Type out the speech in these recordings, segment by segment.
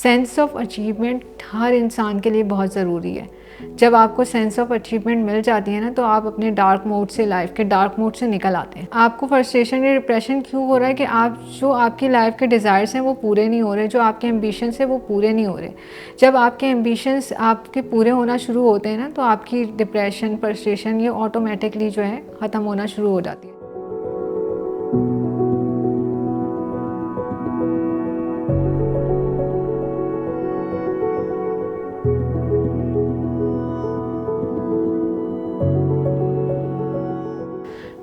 Sense of achievement हर इंसान के लिए बहुत ज़रूरी है। जब आपको सेंस ऑफ अचीवमेंट मिल जाती है ना, तो आप अपने डार्क मोड से, लाइफ के डार्क मोड से निकल आते हैं। आपको फ्रस्ट्रेशन या डिप्रेशन क्यों हो रहा है कि आपकी लाइफ के डिज़ायर्स हैं वो पूरे नहीं हो रहे, जो आपके एम्बिशंस हैं वो पूरे नहीं हो रहे। जब आपके एम्बिशंस आपके पूरे होना शुरू होते हैं ना, तो आपकी डिप्रेशन, फ्रस्ट्रेशन ये ऑटोमेटिकली जो है ख़त्म होना शुरू हो जाती है।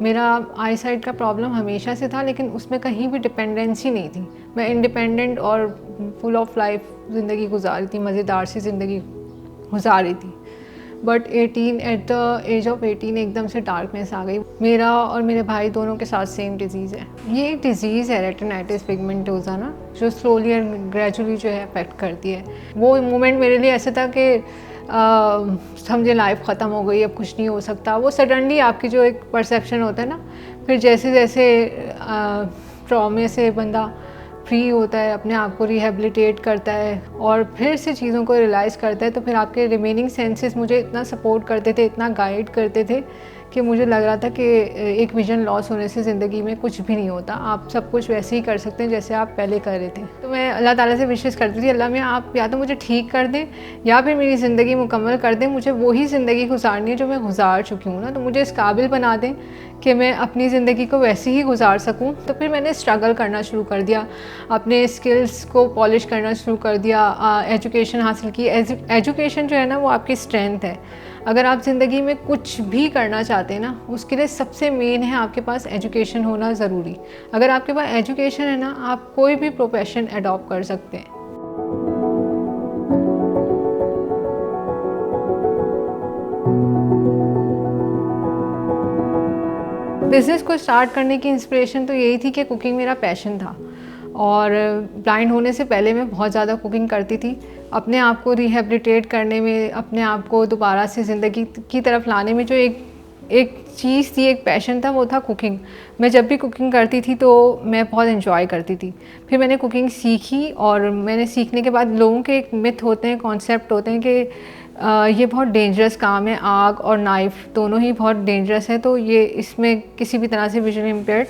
मेरा आई साइट का प्रॉब्लम हमेशा से था, लेकिन उसमें कहीं भी डिपेंडेंसी नहीं थी। मैं इंडिपेंडेंट और फुल ऑफ लाइफ ज़िंदगी गुजारी थी, मज़ेदार सी ज़िंदगी गुजारी थी। But 18 at the age of 18 एकदम से डार्कनेस आ गई। मेरा और मेरे भाई दोनों के साथ सेम डिज़ीज़ है। ये एक डिज़ीज़ है रेटिनाइटिस पिगमेंटोसा ना, जो स्लोली एंड ग्रेजुअली जो है अफेक्ट करती है। वो मोमेंट मेरे लिए ऐसे था कि समझे लाइफ ख़त्म हो गई, अब कुछ नहीं हो सकता। वो सडनली आपकी जो एक परसेप्शन होता है ना, फिर जैसे जैसे ट्रॉमे से बंदा फ्री होता है, अपने आप को रिहेबिलिटेट करता है और फिर से चीज़ों को रियलाइज़ करता है, तो फिर आपके रिमेनिंग सेंसेस मुझे इतना सपोर्ट करते थे, इतना गाइड करते थे कि मुझे लग रहा था कि एक विजन लॉस होने से ज़िंदगी में कुछ भी नहीं होता। आप सब कुछ वैसे ही कर सकते हैं जैसे आप पहले कर रहे थे। तो मैं अल्लाह ताला से विशेष करती थी, अल्लाह में आप या तो मुझे ठीक कर दें या फिर मेरी ज़िंदगी मुकम्मल कर दें। मुझे वही ज़िंदगी गुजारनी है जो मैं गुजार चुकी हूँ ना, तो मुझे इस काबिल बना दें कि मैं अपनी ज़िंदगी को वैसे ही गुजार सकूँ। तो फिर मैंने स्ट्रगल करना शुरू कर दिया, अपने स्किल्स को पॉलिश करना शुरू कर दिया, एजुकेशन हासिल की। एजुकेशन जो है ना, वो आपकी स्ट्रेंथ है। अगर आप ज़िंदगी में कुछ भी करना चाहते हैं ना, उसके लिए सबसे मेन है आपके पास एजुकेशन होना ज़रूरी। अगर आपके पास एजुकेशन है ना, आप कोई भी प्रोफेशन अडॉप्ट कर सकते हैं। बिज़नेस को स्टार्ट करने की इंस्पिरेशन तो यही थी कि कुकिंग मेरा पैशन था और ब्लाइंड होने से पहले मैं बहुत ज़्यादा कुकिंग करती थी। अपने आप को रिहेबिलिटेट करने में, अपने आप को दोबारा से ज़िंदगी की तरफ लाने में जो एक चीज़ थी, एक पैशन था, वो था कुकिंग। मैं जब भी कुकिंग करती थी तो मैं बहुत एंजॉय करती थी। फिर मैंने कुकिंग सीखी और मैंने सीखने के बाद लोगों के एक मिथ होते हैं, कॉन्सेप्ट होते हैं कि ये बहुत डेंजरस काम है, आग और नाइफ़ दोनों ही बहुत डेंजरस है, तो ये इसमें किसी भी तरह से विजुअली इम्पेयर्ड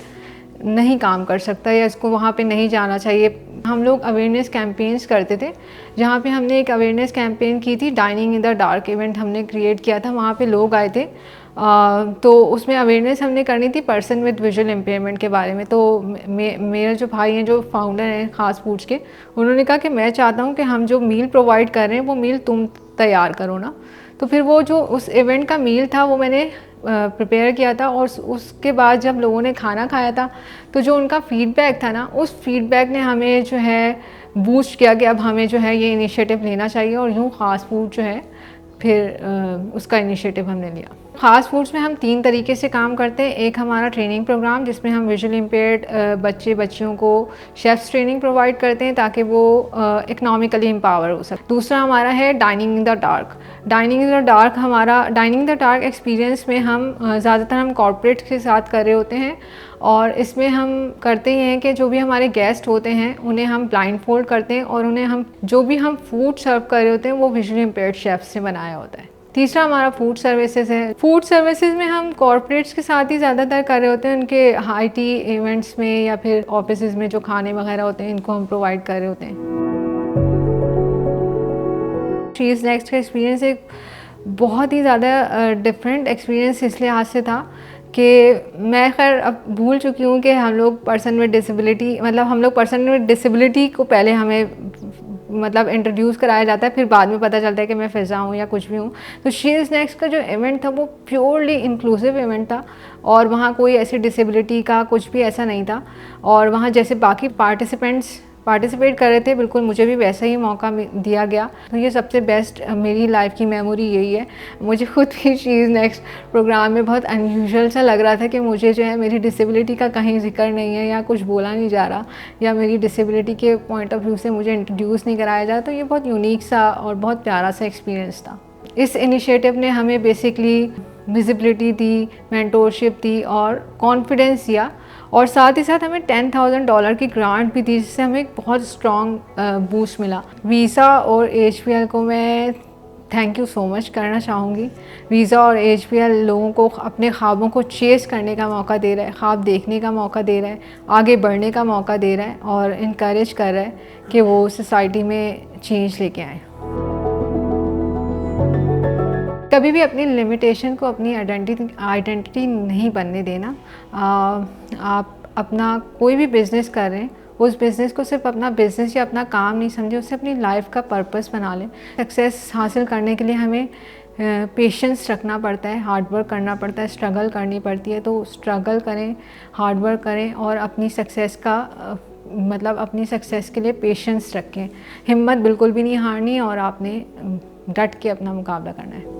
नहीं काम कर सकता या इसको वहाँ पे नहीं जाना चाहिए। हम लोग अवेयरनेस कैंपेन्स करते थे, जहाँ पे हमने एक अवेयरनेस कैंपेन की थी, dining in the dark event हमने क्रिएट किया था। वहाँ पे लोग आए थे, तो उसमें अवेयरनेस हमने करनी थी पर्सन विद विजुअल इम्पेयरमेंट के बारे में। तो मेरे जो भाई हैं, जो फाउंडर हैं ख़ास फूड्स के, उन्होंने कहा कि मैं चाहता हूँ कि हम जो मील प्रोवाइड कर रहे हैं वो मील तुम तैयार करो ना। तो फिर वो जो उस इवेंट का मील था वो मैंने प्रिपेयर किया था और उसके बाद जब लोगों ने खाना खाया था तो जो उनका फ़ीडबैक था ना, उस फीडबैक ने हमें जो है बूस्ट किया कि अब हमें जो है ये इनिशिएटिव लेना चाहिए। और यूँ ख़ास फूड जो है फिर उसका इनिशिएटिव हमने लिया। ख़ास फूड्स में हम 3 तरीके से काम करते हैं। एक हमारा ट्रेनिंग प्रोग्राम, जिसमें हम विजुअली इम्पेयर्ड बच्चियों को शेफ़्स ट्रेनिंग प्रोवाइड करते हैं ताकि वो इकनॉमिकली एम्पावर हो सके। दूसरा हमारा है dining in the dark. Dining in the dark experience में हम ज़्यादातर हम कॉर्पोरेट के साथ कर रहे होते हैं और इसमें हम करते ये हैं कि जो भी हमारे गेस्ट होते हैं उन्हें हम ब्लाइंड फोल्ड करते हैं और उन्हें हम जो भी हम फूड सर्व कर रहे होते हैं वो विजुअली इम्पेयर्ड शेफ़ से बनाया होता है। तीसरा हमारा फूड सर्विसेज है। फूड सर्विसेज में हम कॉर्पोरेट्स के साथ ही ज़्यादातर कर रहे होते हैं, उनके हाई टी इवेंट्स में या फिर ऑफिसेज में जो खाने वगैरह होते हैं इनको हम प्रोवाइड कर रहे होते हैं। शी इज़ नेक्स्ट का एक्सपीरियंस एक बहुत ही ज़्यादा डिफरेंट एक्सपीरियंस इस लिहाज से था कि मैं खैर अब भूल चुकी हूँ कि हम लोग पर्सन विद डिसेबिलिटी को पहले हमें इंट्रोड्यूस कराया जाता है, फिर बाद में पता चलता है कि मैं फ़िज़ा हूँ या कुछ भी हूँ। तो शी इज़ नेक्स्ट का जो इवेंट था वो प्योरली इंक्लूसिव इवेंट था और वहाँ कोई ऐसी डिसेबिलिटी का कुछ भी ऐसा नहीं था। और वहाँ जैसे बाकी पार्टिसिपेट कर रहे थे, बिल्कुल मुझे भी वैसा ही मौका दिया गया। तो ये सबसे बेस्ट मेरी लाइफ की मेमोरी यही है। मुझे खुद भी शी इज़ नेक्स्ट प्रोग्राम में बहुत अनयूजुअल सा लग रहा था कि मुझे जो है मेरी डिसेबिलिटी का कहीं जिक्र नहीं है या कुछ बोला नहीं जा रहा या मेरी डिसेबिलिटी के पॉइंट ऑफ व्यू से मुझे इंट्रोड्यूस नहीं कराया जा रहा। तो ये बहुत यूनिक सा और बहुत प्यारा सा एक्सपीरियंस था। इस इनिशिएटिव ने हमें बेसिकली विजिबिलिटी दी, मेंटोरशिप दी और कॉन्फिडेंस दिया और साथ ही साथ हमें $10,000 की ग्रांट भी थी, जिससे हमें एक बहुत स्ट्रॉन्ग बूस्ट मिला। वीज़ा और HPL को मैं थैंक यू सो मच करना चाहूँगी। वीज़ा और HPL लोगों को अपने ख्वाबों को चेस करने का मौका दे रहा है, ख्वाब देखने का मौका दे रहा है, आगे बढ़ने का मौका दे रहा है और इनकरेज कर रहा है कि वो सोसाइटी में चेंज लेके आए। कभी भी अपनी लिमिटेशन को अपनी आइडेंटिटी नहीं बनने देना। आप अपना कोई भी बिज़नेस कर रहे हैं, उस बिज़नेस को सिर्फ अपना बिज़नेस या अपना काम नहीं समझे, उसे अपनी लाइफ का पर्पस बना लें। सक्सेस हासिल करने के लिए हमें पेशेंस रखना पड़ता है, हार्ड वर्क करना पड़ता है, स्ट्रगल करनी पड़ती है। तो स्ट्रगल करें, हार्ड वर्क करें और अपनी सक्सेस का मतलब अपनी सक्सेस के लिए पेशेंस रखें। हिम्मत बिल्कुल भी नहीं हारनी और आपने डट के अपना मुकाबला करना है।